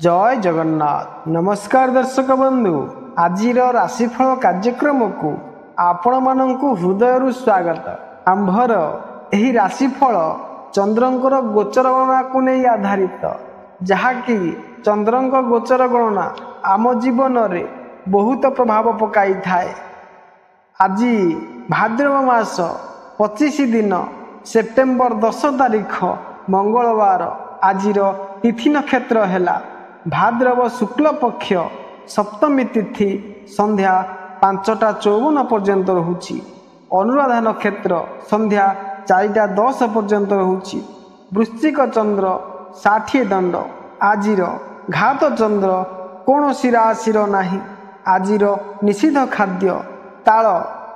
जय जगन्नाथ। नमस्कार दर्शक बंधु, आज राशिफल कार्यक्रम को आपण मानंकु हृदय स्वागत। आंभर एही राशिफल चंद्रंकर गोचर गणना को नहीं आधारित, जहाँकि चंद्रंक गोचर गणना आम जीवन रे बहुत प्रभाव पकाई थाए। आज भाद्रव मास 25 दिन सेप्टेम्बर 10 तारीख मंगलवार। आज तिथि नक्षत्र है भाद्रव शुक्ल पक्ष सप्तमी तिथि संध्या 5:54 पर्यंत रहुछि। अनुराधा नक्षत्र संध्या 4:10 पर्यंत रहुछि। वृश्चिक चंद्र 60 दंड। आज घात चंद्र कौन राशि नाही। आज निषिद्ध खाद्य ताल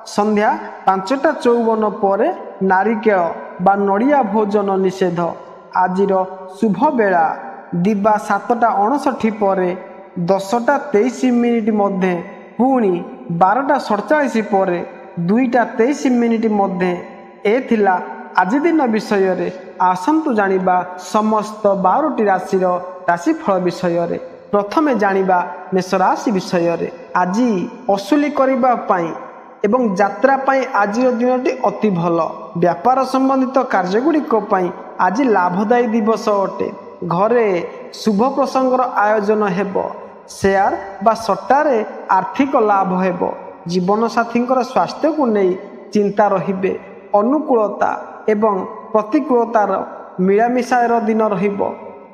संध्या 5:54 पर नारिकेल बा नड़िया भोजन निषेध। आज शुभ बेला दिवा 7:59 पर 10:23 मध्य, पुणी 12:47 पर 2:23 मध्य। एथिला आज दिन विषय रे आसंतु जानिबा समस्त 12टी राशिर राशिफल विषय रे। प्रथमे जानिबा मेष राशि विषय रे। आज असुली करिबा पाई एवं यात्रा पाई आज दिनटी अति भल। व्यापार संबंधित कार्यगुड़िक आज लाभदायी दिवस अटे। घरे शुभ प्रसंगर आयोजन हेब। शेयर बा सट्टारे आर्थिक लाभ हेब। जीवन साथी स्वास्थ्य को नहीं चिंता रहिबे। अनुकूलता एवं प्रतिकूलतार मिलामिशार दिन रहिब।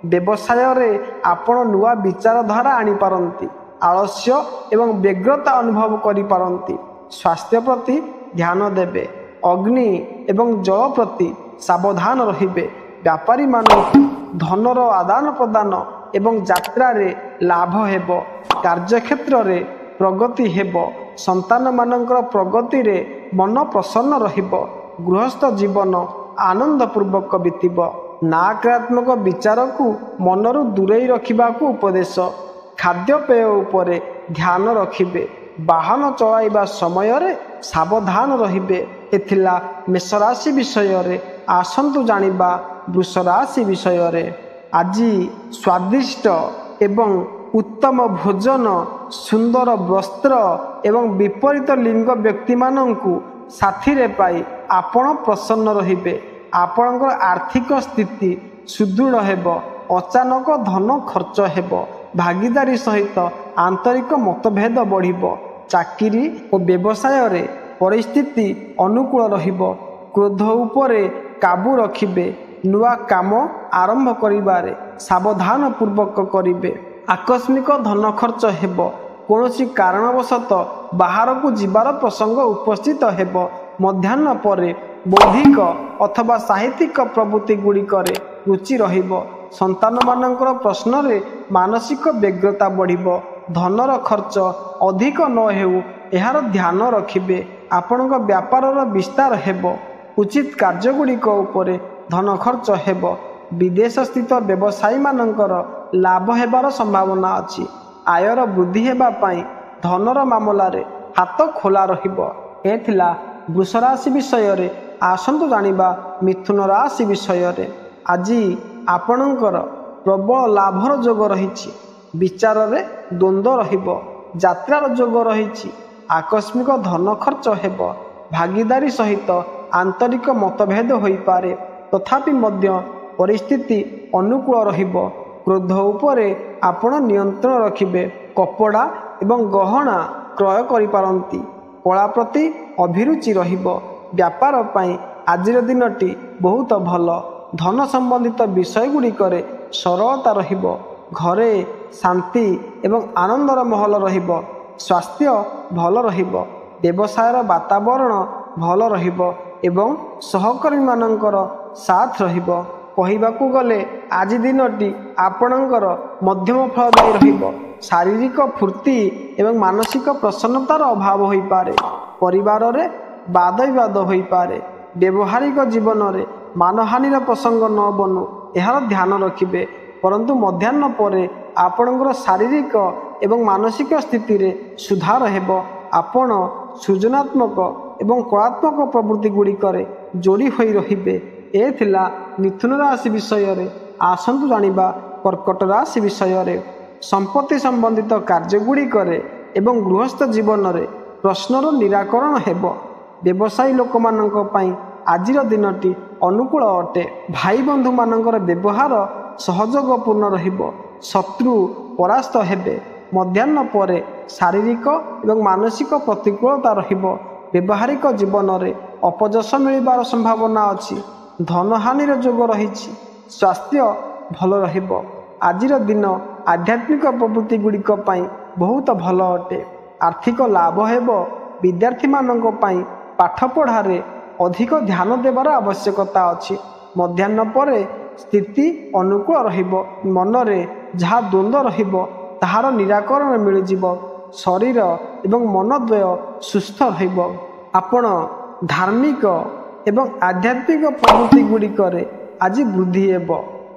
व्यवसाय रे आपण नुआ विचारधारा आनी पारंती। आलस्य एवं व्यग्रता अनुभव करि पारंती। स्वास्थ्य प्रति ध्यान देबे। अग्नि एवं जल प्रति सावधान रहिबे। व्यापारी मानक धनर आदान प्रदान एवं यात्रा रे लाभ हेब। कार्यक्षेत्र रे प्रगति हेब। संतान मानकर प्रगति रे मन प्रसन्न रहिब। गृहस्थ जीवन आनंद पूर्वक बीतिब। नकारात्मक विचार को मनरु दूरेई रखिबा को उपदेश। खाद्यपेय उपरे ध्यान रखिबे। वाहन चलाइबा समय रे सावधान रहिबे। एथिला मेष राशि विषय रे। आसंतु जानिबा वृष राशि विषय रे। आज स्वादिष्ट एवं उत्तम भोजन, सुंदर वस्त्र एवं विपरीत लिंग व्यक्ति मानंकु साथी रे पाई आपण प्रसन्न रहिबे। आपणकर आर्थिक स्थिति सुदृढ़ हेब। अचानक धन खर्च हेब। भागीदारी सहित आंतरिक मतभेद बढ़िब। चाकरी और व्यवसाय रे परिस्थिति अनुकूल रहिब। क्रोध उपरे काबू रखिबे। नुआ काम आरंभ करिबारे सावधान पूर्वक करिबे। आकस्मिक धन खर्च हेब। कौनसी कारणवशत बाहर को जीवार प्रसंग उपस्थित हेब। मध्याह्न परे बौद्धिक अथवा साहित्यिक प्रवृत्ति गुड़िकरे रुचि रहिब। संतान मानकर प्रश्न रे मानसिक व्यग्रता बढ़िब। धनर खर्च अधिक न हेउ एहार ध्यान रखिबे। आपणक व्यापारर विस्तार हेब। उचित कार्यगुड़िक उपरे धन खर्च हेब। विदेश स्थित व्यवसायी मानकर लाभ हेबार संभावना अछि। आयर वृद्धि हेबा पाई धनर मामला रे हाथ खोला रहिब। एथिला वृष राशि विषय रे। आसंतु जानिबा मिथुन राशि विषय रे। आज आपणकर प्रबल लाभर जोग रहिछि। विचार रे द्वंद्व रहिब। यात्रार जोग रहिछि। आकस्मिक धन खर्च हेब। भागीदारी सहित आंतरिक मतभेद होई पारे, तथापि मध्य परिस्थिति अनुकूल रहिब। क्रोध उपरे आपण नियंत्रण रखिबे। कपड़ा एवं गहना क्रय करि पारंती। कला प्रति अभिरुचि रहिब। व्यापार पाई आजिर दिनटी बहुत भल। धन संबंधित विषय गुड़िकरे सरलता रहिब। घरे शांति एवं आनंदर महल रहिब। स्वास्थ्य भल रहिब। व्यवसायर वातावरण भल रहिब एवं सहकर्मी मानकर साथ रहिब। कहिबाकू गले आज दिनटी आपणकर मध्यम फलदायी रहिब। शारीरिक फूर्ति एवं मानसिक प्रसन्नतार अभाव होई पारे। परिवार रे वाद विवाद होई पारे। व्यवहारिक जीवन रे मानहानिर प्रसंग न बनू एहार ध्यान रखिबे। परंतु मध्याह्न परे आपणकर शारीरिक एवं मानसिक स्थिति रे सुधार हेब। आपण सृजनात्मक एवं कलात्मक प्रवृत्ति गुड़िकरे जोड़ी होई रहिबे। एथिला मिथुन राशि विषय रे। आसंतु जानिबा कर्कट राशि विषय रे। ସମ୍ପତ୍ତି ସମ୍ବନ୍ଧିତ କାର୍ଯ୍ୟଗୁଡ଼ିକରେ ଏବଂ ଗୃହସ୍ଥ ଜୀବନରେ ପ୍ରଶ୍ନର ନିରାକରଣ ହେବ। ବ୍ୟବସାୟୀ ଲୋକମାନଙ୍କ ପାଇଁ ଆଜିର ଦିନଟି ଅନୁକୂଳ ଅଟେ। ଭାଇ ବନ୍ଧୁମାନଙ୍କର ବ୍ୟବହାର ସହଯୋଗପୂର୍ଣ୍ଣ ରହିବ। ଶତ୍ରୁ ପରାସ୍ତ ହେବେ। ମଧ୍ୟାହ୍ନ ପରେ ଶାରୀରିକ ଏବଂ ମାନସିକ ପ୍ରତିକୂଳତା ରହିବ। ବ୍ୟବହାରିକ ଜୀବନରେ ଅପଯଶ ମିଳିବାର ସମ୍ଭାବନା ଅଛି। ଧନହାନିର ଯୋଗ ରହିଛି। ସ୍ୱାସ୍ଥ୍ୟ ଭଲ ରହିବ। ଆଜିର ଦିନ ଆଧ୍ୟାତ୍ମିକ ପ୍ରବୃତ୍ତି ଗୁଡ଼ିକ ପାଇଁ ବହୁତ ଭଲ ଅଟେ। ଆର୍ଥିକ ଲାଭ ହେବ। ବିଦ୍ୟାର୍ଥୀମାନଙ୍କ ପାଇଁ ପାଠପଢ଼ାରେ ଅଧିକ ଧ୍ୟାନ ଦେବାର ଆବଶ୍ୟକତା ଅଛି। ମଧ୍ୟାହ୍ନ ପରେ ସ୍ଥିତି ଅନୁକୂଳ ରହିବ। ମନରେ ଯାହା ଦ୍ୱନ୍ଦ୍ୱ ରହିବ ତାହାର ନିରାକରଣ ମିଳିଯିବ। ଶରୀର ଏବଂ ମନ ଦ୍ୱୟ ସୁସ୍ଥ ରହିବ। ଆପଣ ଧାର୍ମିକ ଏବଂ ଆଧ୍ୟାତ୍ମିକ ପ୍ରବୃତ୍ତି ଗୁଡ଼ିକରେ ଆଜି ବୃଦ୍ଧି ହେବ।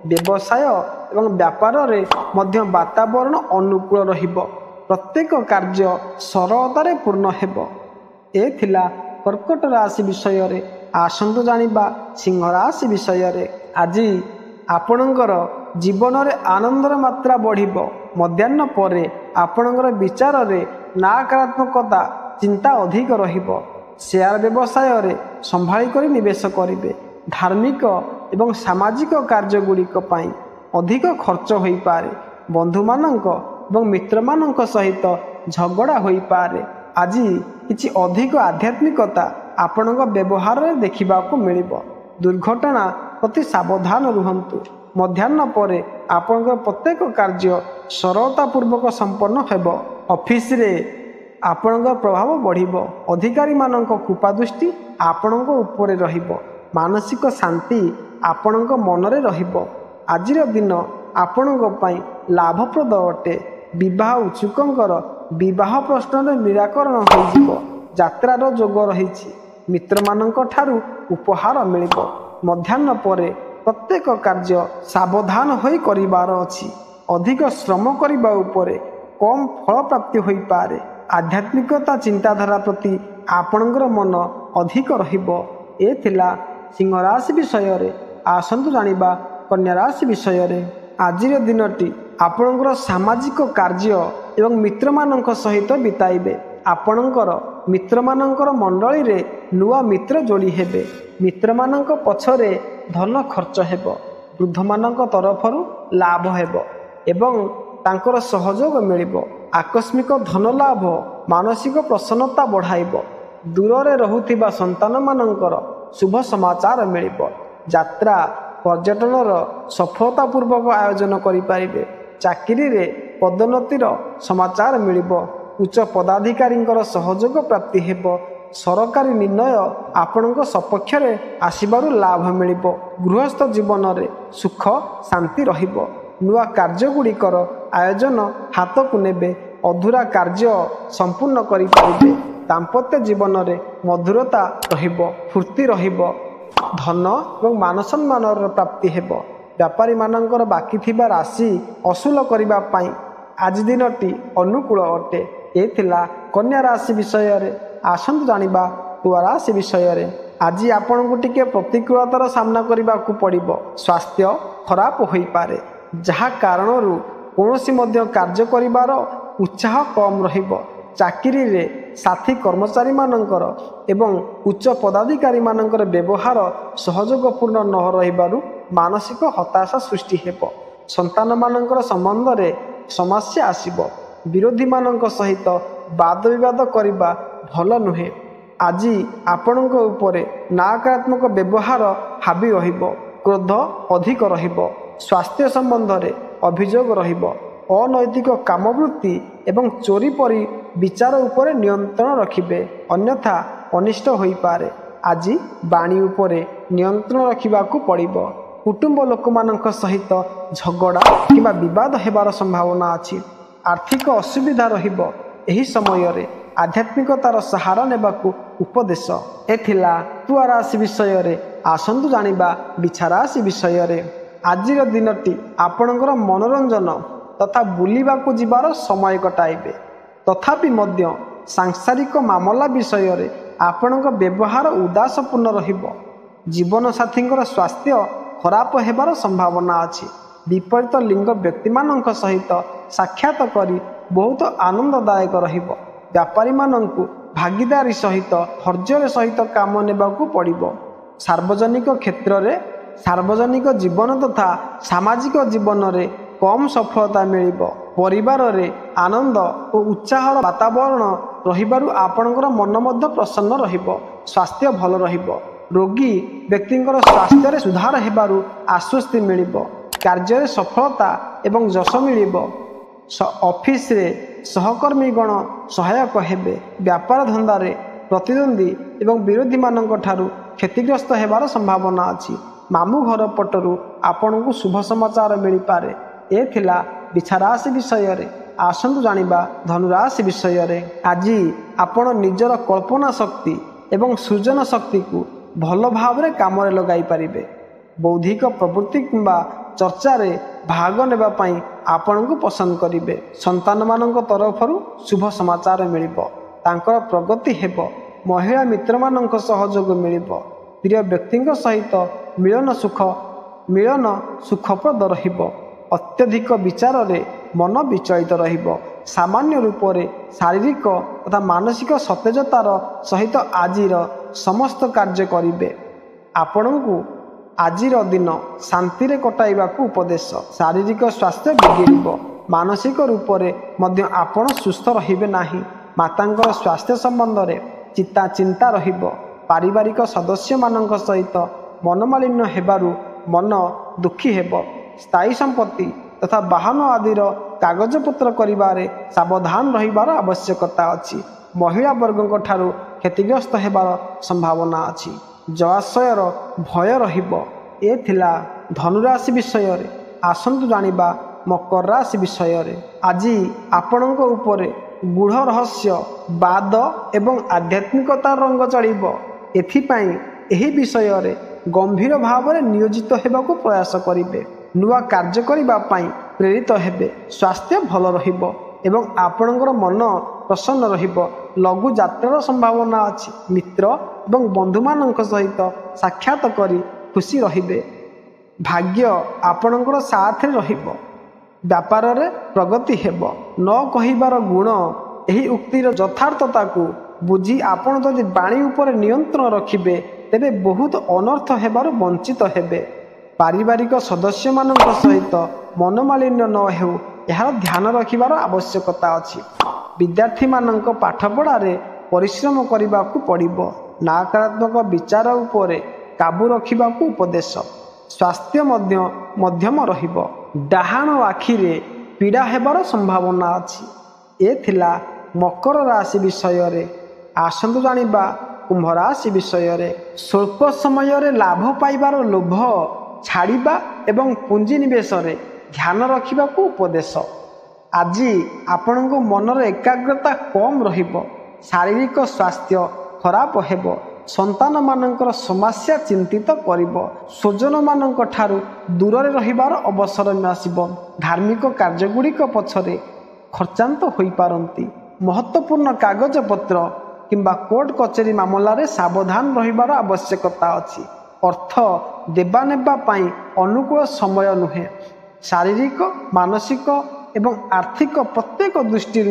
ବ୍ୟବସାୟ ଏବଂ ବ୍ୟାପାରରେ ମଧ୍ୟ ବାତାବରଣ ଅନୁକୂଳ ରହିବ। ପ୍ରତ୍ୟେକ କାର୍ଯ୍ୟ ସରଳତାରେ ପୂର୍ଣ୍ଣ ହେବ। ଏ ଥିଲା କର୍କଟ ରାଶି ବିଷୟରେ। ଆସନ୍ତୁ ଜାଣିବା ସିଂହ ରାଶି ବିଷୟରେ। ଆଜି ଆପଣଙ୍କର ଜୀବନରେ ଆନନ୍ଦର ମାତ୍ରା ବଢ଼ିବ। ମଧ୍ୟାହ୍ନ ପରେ ଆପଣଙ୍କର ବିଚାରରେ ନକାରାତ୍ମକତା ଚିନ୍ତା ଅଧିକ ରହିବ। ସେୟାର ବ୍ୟବସାୟରେ ସମ୍ଭାଳି କରି ନିବେଶ କରିବେ। ଧାର୍ମିକ ଏବଂ ସାମାଜିକ କାର୍ଯ୍ୟଗୁଡ଼ିକ ପାଇଁ ଅଧିକ ଖର୍ଚ୍ଚ ହୋଇପାରେ। ବନ୍ଧୁମାନଙ୍କ ଏବଂ ମିତ୍ରମାନଙ୍କ ସହିତ ଝଗଡ଼ା ହୋଇପାରେ। ଆଜି କିଛି ଅଧିକ ଆଧ୍ୟାତ୍ମିକତା ଆପଣଙ୍କ ବ୍ୟବହାରରେ ଦେଖିବାକୁ ମିଳିବ। ଦୁର୍ଘଟଣା ପ୍ରତି ସାବଧାନ ରୁହନ୍ତୁ। ମଧ୍ୟାହ୍ନ ପରେ ଆପଣଙ୍କର ପ୍ରତ୍ୟେକ କାର୍ଯ୍ୟ ସରଳତାପୂର୍ବକ ସମ୍ପନ୍ନ ହେବ। ଅଫିସରେ ଆପଣଙ୍କ ପ୍ରଭାବ ବଢ଼ିବ। ଅଧିକାରୀମାନଙ୍କ କୃପାଦୃଷ୍ଟି ଆପଣଙ୍କ ଉପରେ ରହିବ। ମାନସିକ ଶାନ୍ତି ଆପଣଙ୍କ ମନରେ ରହିବ। ଆଜିର ଦିନ ଆପଣଙ୍କ ପାଇଁ ଲାଭପ୍ରଦ ଅଟେ। ବିବାହ ଇଚ୍ଛୁକଙ୍କର ବିବାହ ପ୍ରଶ୍ନର ନିରାକରଣ ହୋଇଯିବ। ଯାତ୍ରାର ଯୋଗ ରହିଛି। ମିତ୍ରମାନଙ୍କ ଠାରୁ ଉପହାର ମିଳିବ। ମଧ୍ୟାହ୍ନ ପରେ ପ୍ରତ୍ୟେକ କାର୍ଯ୍ୟ ସାବଧାନ ହୋଇ କରିବାର ଅଛି। ଅଧିକ ଶ୍ରମ କରିବା ଉପରେ କମ୍ ଫଳ ପ୍ରାପ୍ତି ହୋଇପାରେ। ଆଧ୍ୟାତ୍ମିକତା ଚିନ୍ତାଧାରା ପ୍ରତି ଆପଣଙ୍କର ମନ ଅଧିକ ରହିବ। ଏ ଥିଲା ସିଂହ ରାଶି ବିଷୟରେ। ଆସନ୍ତୁ ଜାଣିବା କନ୍ୟା ରାଶି ବିଷୟରେ। ଆଜିର ଦିନଟି ଆପଣଙ୍କର ସାମାଜିକ କାର୍ଯ୍ୟ ଏବଂ ମିତ୍ରମାନଙ୍କ ସହିତ ବିତାଇବେ। ଆପଣଙ୍କର ମିତ୍ରମାନଙ୍କର ମଣ୍ଡଳୀରେ ନୂଆ ମିତ୍ର ଯୋଡ଼ି ହେବେ। ମିତ୍ରମାନଙ୍କ ପଛରେ ଧନ ଖର୍ଚ୍ଚ ହେବ। ବୃଦ୍ଧମାନଙ୍କ ତରଫରୁ ଲାଭ ହେବ ଏବଂ ତାଙ୍କର ସହଯୋଗ ମିଳିବ। ଆକସ୍ମିକ ଧନ ଲାଭ ମାନସିକ ପ୍ରସନ୍ନତା ବଢ଼ାଇବ। ଦୂରରେ ରହୁଥିବା ସନ୍ତାନମାନଙ୍କର ଶୁଭ ସମାଚାର ମିଳିବ। ଯାତ୍ରା ପର୍ଯ୍ୟଟନର ସଫଳତାପୂର୍ବକ ଆୟୋଜନ କରିପାରିବେ। ଚାକିରିରେ ପଦୋନ୍ନତିର ସମାଚାର ମିଳିବ। ଉଚ୍ଚ ପଦାଧିକାରୀଙ୍କର ସହଯୋଗ ପ୍ରାପ୍ତି ହେବ। ସରକାରୀ ନିର୍ଣ୍ଣୟ ଆପଣଙ୍କ ସପକ୍ଷରେ ଆସିବାରୁ ଲାଭ ମିଳିବ। ଗୃହସ୍ଥ ଜୀବନରେ ସୁଖ ଶାନ୍ତି ରହିବ। ନୂଆ କାର୍ଯ୍ୟଗୁଡ଼ିକର ଆୟୋଜନ ହାତକୁ ନେବେ। ଅଧୁରା କାର୍ଯ୍ୟ ସମ୍ପୂର୍ଣ୍ଣ କରିପାରିବେ। ଦାମ୍ପତ୍ୟ ଜୀବନରେ ମଧୁରତା ରହିବ। ଫୁର୍ତ୍ତି ରହିବ। ଧନ ଏବଂ ମାନସମ୍ମାନର ପ୍ରାପ୍ତି ହେବ। ବ୍ୟାପାରୀମାନଙ୍କର ବାକି ଥିବା ରାଶି ଅସୁଲ କରିବା ପାଇଁ ଆଜି ଦିନଟି ଅନୁକୂଳ ଅଟେ। ଏ ଥିଲା କନ୍ୟା ରାଶି ବିଷୟରେ। ଆସନ୍ତୁ ଜାଣିବା ତୁଳା ରାଶି ବିଷୟରେ। ଆଜି ଆପଣଙ୍କୁ ଟିକେ ପ୍ରତିକୂଳତାର ସାମ୍ନା କରିବାକୁ ପଡ଼ିବ। ସ୍ୱାସ୍ଥ୍ୟ ଖରାପ ହୋଇପାରେ, ଯାହା କାରଣରୁ କୌଣସି ମଧ୍ୟ କାର୍ଯ୍ୟ କରିବାର ଉତ୍ସାହ କମ୍ ରହିବ। ଚାକିରିରେ ସାଥୀ କର୍ମଚାରୀମାନଙ୍କର ଏବଂ ଉଚ୍ଚ ପଦାଧିକାରୀମାନଙ୍କର ବ୍ୟବହାର ସହଯୋଗପୂର୍ଣ୍ଣ ନ ରହିବାରୁ ମାନସିକ ହତାଶା ସୃଷ୍ଟି ହେବ। ସନ୍ତାନମାନଙ୍କର ସମ୍ବନ୍ଧରେ ସମସ୍ୟା ଆସିବ। ବିରୋଧୀମାନଙ୍କ ସହିତ ବାଦ ବିବାଦ କରିବା ଭଲ ନୁହେଁ। ଆଜି ଆପଣଙ୍କ ଉପରେ ନକାରାତ୍ମକ ବ୍ୟବହାର ହାବି ରହିବ। କ୍ରୋଧ ଅଧିକ ରହିବ। ସ୍ୱାସ୍ଥ୍ୟ ସମ୍ବନ୍ଧରେ ଅଭିଯୋଗ ରହିବ। ଅନୈତିକ କାମବୃତ୍ତି ଏବଂ ଚୋରି ପରି ବିଚାର ଉପରେ ନିୟନ୍ତ୍ରଣ ରଖିବେ, ଅନ୍ୟଥା ଅନିଷ୍ଟ ହୋଇପାରେ। ଆଜି ବାଣୀ ଉପରେ ନିୟନ୍ତ୍ରଣ ରଖିବାକୁ ପଡ଼ିବ। କୁଟୁମ୍ବ ଲୋକମାନଙ୍କ ସହିତ ଝଗଡ଼ା କିମ୍ବା ବିବାଦ ହେବାର ସମ୍ଭାବନା ଅଛି। ଆର୍ଥିକ ଅସୁବିଧା ରହିବ। ଏହି ସମୟରେ ଆଧ୍ୟାତ୍ମିକତାର ସାହାରା ନେବାକୁ ଉପଦେଶ। ଏ ଥିଲା ତୁଳା ରାଶି ବିଷୟରେ। ଆସନ୍ତୁ ଜାଣିବା ବିଛା ରାଶି ବିଷୟରେ। ଆଜିର ଦିନଟି ଆପଣଙ୍କର ମନୋରଞ୍ଜନ ତଥା ବୁଲିବାକୁ ଯିବାର ସମୟ କଟାଇବେ। ତଥାପି ମଧ୍ୟ ସାଂସାରିକ ମାମଲା ବିଷୟରେ ଆପଣଙ୍କ ବ୍ୟବହାର ଉଦାସପୂର୍ଣ୍ଣ ରହିବ। ଜୀବନସାଥୀଙ୍କର ସ୍ୱାସ୍ଥ୍ୟ ଖରାପ ହେବାର ସମ୍ଭାବନା ଅଛି। विपरीत लिंग व्यक्ति मानक सहित साक्षात करी बहुत आनंददायक रहिब। व्यापारी मानंकु भागीदारी सहित धैर्य सहित काम नेबाकू पड़िब। सार्वजनिक क्षेत्र में सार्वजनिक जीवन तथा सामाजिक जीवन में कम सफलता मिलिब। परिवार रे आनंद और उत्साहर वातावरण रहिबारु आपणकर मन मध्य प्रसन्न रहिब। स्वास्थ्य भल रहिब। रोगी व्यक्तिंकर स्वास्थ्य रे सुधार हेबारु आश्वस्ति मिलिब। कार्य रे सफलता एवं यश मिलिब। ऑफिस रे सहकर्मीगण सहायक हेबे। व्यापार धंदा रे प्रतिद्वंदी एवं विरोधी मानक ठारू क्षतिग्रस्त हेबार संभावना अछि। मामू घर पटरू आपनकु शुभ समाचार मिल पारे। ए थिला बिछाराशि विषय रे। आसंतु जानिबा धनुराशि विषय रे। आज आपण निजर कल्पना शक्ति एवं सृजन शक्ति को भल भाव काम लगाई पारिबे। बौद्धिक प्रवृत्ति किंबा चर्चा रे भाग नेबा पई आपण को पसंद करिवे। संतान मानक तरफरु शुभ समाचार मिलिबो। तांकर प्रगति हेबो। महिला मित्र मानक सहयोग मिलिबो। प्रिय व्यक्तिंक सहित मिलन सुखप्रद रहिबो। अत्यधिक विचार रे मन विचलित रहिबो। सामान्य रूप से शारीरिक तथा मानसिक सतेजतार सहित आजिर समस्त कार्य करिवे। आपणकु आजिर दिन शांति रे कटाइबाकू उपदेश। शारीरिक स्वास्थ्य बिगड़िबो। मानसिक रूप से मध्य आपण सुस्थ रहिबे नाही। मातांकर स्वास्थ्य संबंध रे चिंता रहिबो। पारिवारिक सदस्य मानक सहित मनमालिन्य हेबारु मन दुखी हेबो। स्थायी संपत्ति तथा वाहन आदिर कागजपत्र करिबारे सावधान रहिबार आवश्यकता अछि। महिला वर्गों ठारू क्षतिग्रस्त हेबार संभावना अछि। जलाशयर भय रहिबो। ए थिला धनुराशि विषय रे। आसंतु जानिबा मकर राशि विषय रे। आज आपणक उपरे गूढ़ रहस्य बाद एवं आध्यात्मिकता रंग चढ़िबो। एथिपाई एही विषय रे गंभीर भाव में नियोजित हेबाकू प्रयास करिवे। नुआ कार्य करिबा पई प्रेरित हेबे। स्वास्थ्य भल रहिबो एवं आपणकर मन प्रसन्न रहिबो। लघु यात्रार संभावना अछि। मित्र एवं बंधु मानक सहित साक्षात करी खुशी रहिबे। भाग्य आपणकर साथ रहिबो। व्यापार रे प्रगति हेबो। न कहिबार गुण एही उक्तिर यथार्थता को बुझी आपण जदि बाणी उपर नियंत्रण रखिबे तेबे बहुत अनर्थ हेबारु वंचित हेबे। पारिवारिक सदस्य मानक सहित मनमालिन्य न हेउ यार ध्यान रखिबार आवश्यकता अछि। विद्यार्थी मानक पाठपढ़ा रे परिश्रम करिबाकू पड़िबो। नकारात्मक विचार उपरे काबू रखिबाकू उपदेश। स्वास्थ्य मध्यम रहिबो। डाहाण आखि रे पीड़ा हेबार संभावना अछि। ए थिला मकर राशि विषय रे। आसंतु जानिबा कुंभ राशि विषय रे। स्वल्प समय रे लाभ पाइबार लोभ छाड़िबा एवं पुंजी निवेश रे ध्यान रखिबाकू उपदेश। आज आपणको मनर एकाग्रता कम रहिबो। शारीरिक स्वास्थ्य खराब हेबो। संतान मानकर समस्या चिंतित करिबो। स्वजन मानक ठारू दूर रे रहिबार अवसर आसिबो। धार्मिक कार्यगुड़िक पछरे खर्चांत होई पारंती। महत्वपूर्ण कागज पत्र किंबा कोर्ट कचेरी मामला रे सावधान रहिबार आवश्यकता अछि। अर्थ देवा नेबा पाई अनुकूल समय नुहे। शारीरिक मानसिक एवं आर्थिक प्रत्येक दृष्टि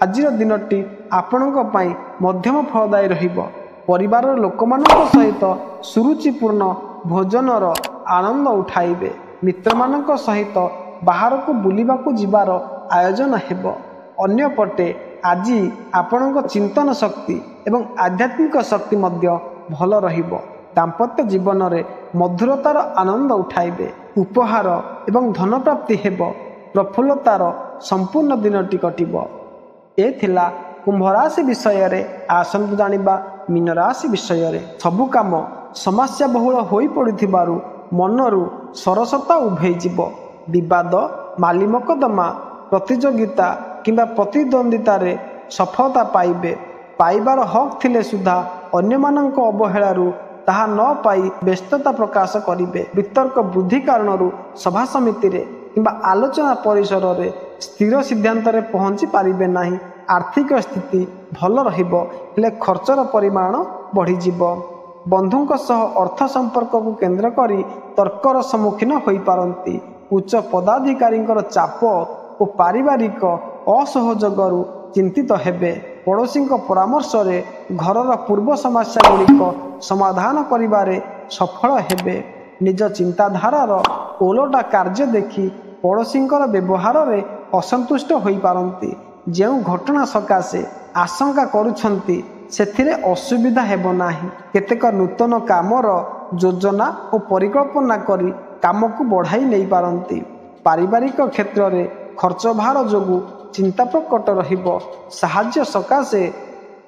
आजिर दिनटी आपणक पाई मध्यम फलदायी रहिबो। परिवार लोकमानक सहित सुरुचिपूर्ण भोजनर आनंद उठाइबे। मित्र मानक सहित बाहर को बुलिबाकू जिबार आयोजन हेबो। अन्य पटे आज आपणक चिंतन शक्ति एवं आध्यात्मिक शक्ति मध्य भल रहिबो। दाम्पत्य जीवन रे मधुरतार आनंद उठाइबे। उपहार एवं धन प्राप्ति हेबो। प्रफुल्लतार संपूर्ण दिनटी कटिबो। ए थिला कुंभ राशि विषय रे। आसंतु जानिबा मीन राशि विषय रे। सबु काम समस्या बहुल होई पड़िथिबारु मनरु सरसता उभै जिवो। विवाद माली मकदमा प्रतियोगिता किंबा प्रतिद्वंदिता रे सफलता पाइबे। पाइबार हक थिले सुधा अन्य मानक अवहेलारू ताहा न पाई व्यस्तता प्रकाश करिवे। वितर्क बुद्धि कारणरू सभा समिति रे किंबा आलोचना परिसर रे स्थिर सिद्धांत रे पहुंची पारिबे नाही। आर्थिक स्थिति भल रहिबो हेले खर्चर परिमाण बढ़ी जिवो। बंधुंक सह अर्थ संपर्क को केंद्र करी तर्कर सम्मुखीन होई पारंती। ଉଚ୍ଚ ପଦାଧିକାରୀଙ୍କର ଚାପ ଓ ପାରିବାରିକ ଅସହଯୋଗରୁ ଚିନ୍ତିତ ହେବେ। ପଡ଼ୋଶୀଙ୍କ ପରାମର୍ଶରେ ଘରର ପୂର୍ବ ସମସ୍ୟାଗୁଡ଼ିକ ସମାଧାନ କରିବାରେ ସଫଳ ହେବେ। ନିଜ ଚିନ୍ତାଧାରାର ଓଲଟା କାର୍ଯ୍ୟ ଦେଖି ପଡ଼ୋଶୀଙ୍କର ବ୍ୟବହାରରେ ଅସନ୍ତୁଷ୍ଟ ହୋଇପାରନ୍ତି। ଯେଉଁ ଘଟଣା ସକାଶେ ଆଶଙ୍କା କରୁଛନ୍ତି ସେଥିରେ ଅସୁବିଧା ହେବ ନାହିଁ। କେତେକ ନୂତନ କାମର ଯୋଜନା ଓ ପରିକଳ୍ପନା କରି କାମକୁ ବଢ଼ାଇ ନେଇପାରନ୍ତି। ପାରିବାରିକ କ୍ଷେତ୍ରରେ ଖର୍ଚ୍ଚ ଭାର ଯୋଗୁଁ ଚିନ୍ତା ପ୍ରକଟ ରହିବ। ସାହାଯ୍ୟ ସକାଶେ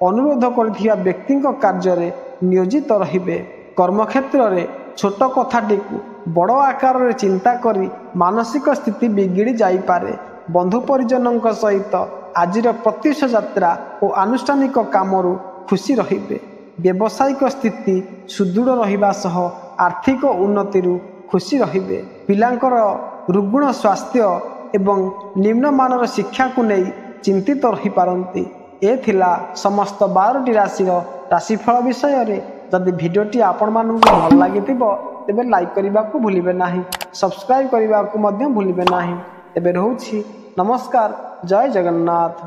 ଅନୁରୋଧ କରିଥିବା ବ୍ୟକ୍ତିଙ୍କ କାର୍ଯ୍ୟରେ ନିୟୋଜିତ ରହିବେ। କର୍ମକ୍ଷେତ୍ରରେ ଛୋଟ କଥାଟିକୁ ବଡ଼ ଆକାରରେ ଚିନ୍ତା କରି ମାନସିକ ସ୍ଥିତି ବିଗିଡ଼ି ଯାଇପାରେ। ବନ୍ଧୁ ପରିଜନଙ୍କ ସହିତ ଆଜିର ପ୍ରତ୍ୟୁଷ ଯାତ୍ରା ଓ ଆନୁଷ୍ଠାନିକ କାମରୁ ଖୁସି ରହିବେ। ବ୍ୟବସାୟିକ ସ୍ଥିତି ସୁଦୃଢ଼ ରହିବା ସହ ଆର୍ଥିକ ଉନ୍ନତିରୁ ଖୁସି ରହିବେ। ପିଲାଙ୍କର ରୁଗ୍ଣ ସ୍ୱାସ୍ଥ୍ୟ ଏବଂ ନିମ୍ନମାନର ଶିକ୍ଷାକୁ ନେଇ ଚିନ୍ତିତ ରହିପାରନ୍ତି। ଏ ଥିଲା ସମସ୍ତ 12ଟି ରାଶିର ରାଶିଫଳ ବିଷୟରେ। ଯଦି ଭିଡ଼ିଓଟି ଆପଣମାନଙ୍କୁ ଭଲ ଲାଗିଥିବ ତେବେ ଲାଇକ୍ କରିବାକୁ ଭୁଲିବେ ନାହିଁ, ସବସ୍କ୍ରାଇବ୍ କରିବାକୁ ମଧ୍ୟ ଭୁଲିବେ ନାହିଁ। ଏବେ ରହୁଛି, ନମସ୍କାର, ଜୟ ଜଗନ୍ନାଥ।